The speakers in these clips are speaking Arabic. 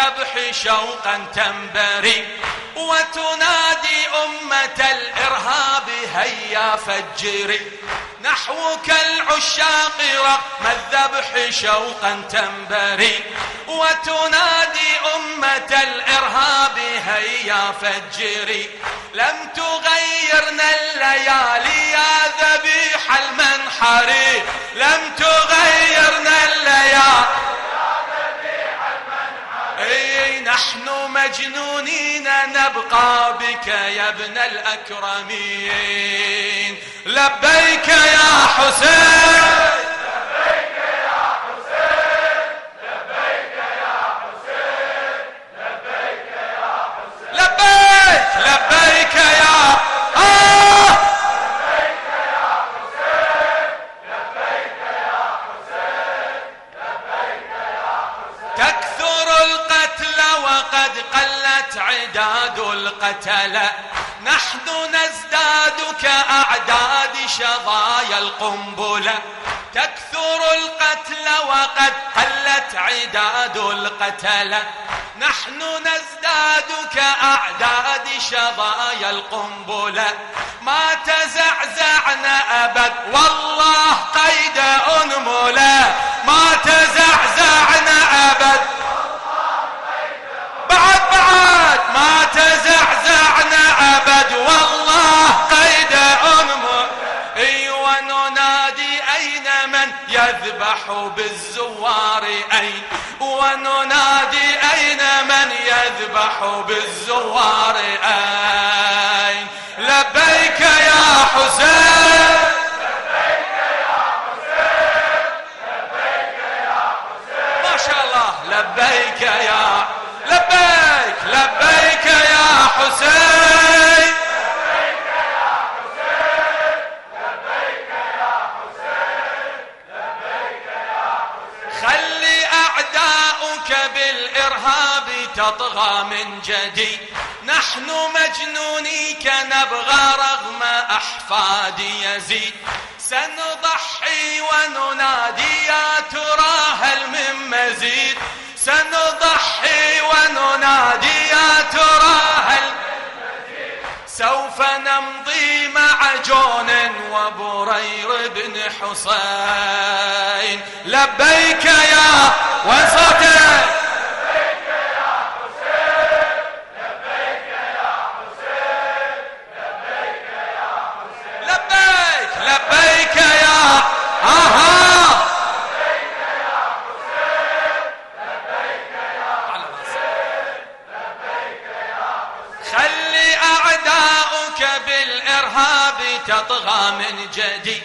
الذبح شوقا تنبري وتنادي أمة الإرهاب هيا فجري نحوك العشاق رغم الذبح شوقا تنبري وتنادي أمة الإرهاب هيا فجري لم تغيرنا الليالي يا ذبيح المنحر لم تغيرنا الليالي نحن مجنونين نبقى بك يا ابن الأكرمين لبيك يا حسين لبيك يا حسين لبيك يا حسين لبيك يا حسين لبيك لبيك يا لبيك يا حسين لبيك يا حسين لبيك يا حسين تكثر القتل وقد قلت عداد القتلى نحن نزداد كأعداد شظايا القنبلة تكثر القتل وقد قلت عداد القتلى نحن نزداد كأعداد شظايا القنبلة ما تزعزعنا أبد والله قيد أنملة ما تزعزعنا أبد بعد ما تزعزعنا أبد والله قيد أنمل وننادي أين من يذبح بالزوار أين وننادي أين من يذبح بالزوار أين لبيك يا حسين لبيك يا حسين لبيك يا حسين ما شاء الله لبيك يا لبيك لبيك يا حسين لبيك يا حسين لبيك يا حسين لبيك يا حسين خلي أعداؤك بالإرهاب تطغى من جديد نحن مجنونيك نبغى رغم أحفاد يزيد سنضحي وننادي يا ترى هل من مزيد سنضحي وننادي يا ترى هل سوف نمضي مع جون وبرير بن حسين لبيك يا وصوتك لبيك يا حسين لبيك يا حسين لبيك يا حسين لبيك لبيك يا آها لبيك يا حسين لبيك يا حسين لبيك يا حسين خلي أعداؤك بالإرهاب تطغى من جديد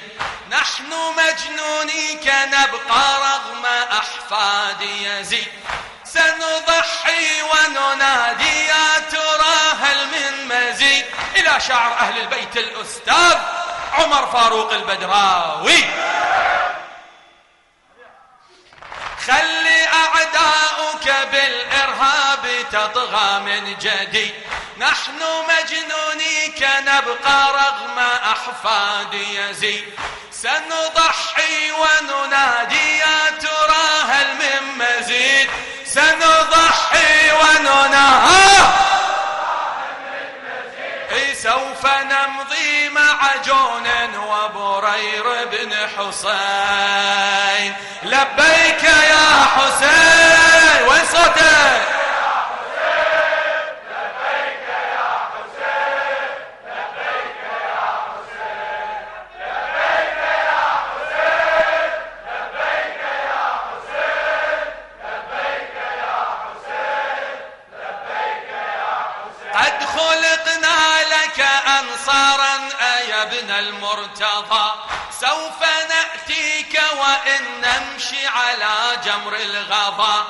نحن مجنونيك نبقى رغم أحفاد يزيد سنضحي وننادي يا ترى هل من مزيد إلى شاعر أهل البيت الأستاذ عمر فاروق البدراوي خلي أعداؤك بالإرهاب تطغى من جديد نحن مجنونيك نبقى رغم أحفاد يزيد سنضحي وننادي يا ترى هل من مزيد سنضحي وننادي سوف نمضي مع جون وبرير بن حسين لبيك يا حسين وين صوتك لبيك يا حسين لبيك يا حسين لبيك يا حسين لبيك يا حسين لبيك يا حسين لبيك يا حسين قد خلقنا لك أنصارا يا ابن المرتضى سوف نأتيك وإن نمشي على جمر الغضا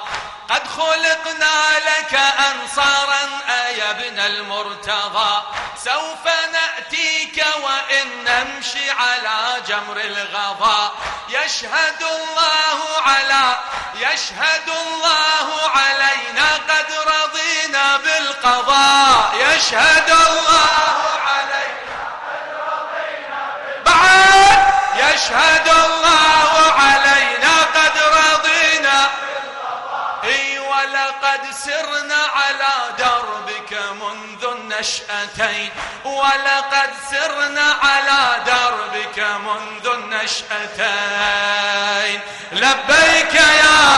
قد خلقنا لك أنصارا يا ابن المرتضى سوف نأتيك وإن نمشي على جمر الغضا يشهد الله علينا قد رضينا بالقضاء يشهد الله علينا قد رضينا بعد يشهد الله علينا قد رضينا بالقضاء ولقد سرنا على دربك منذ النشأتين ولقد سرنا على دربك منذ النشأتين لبيك يا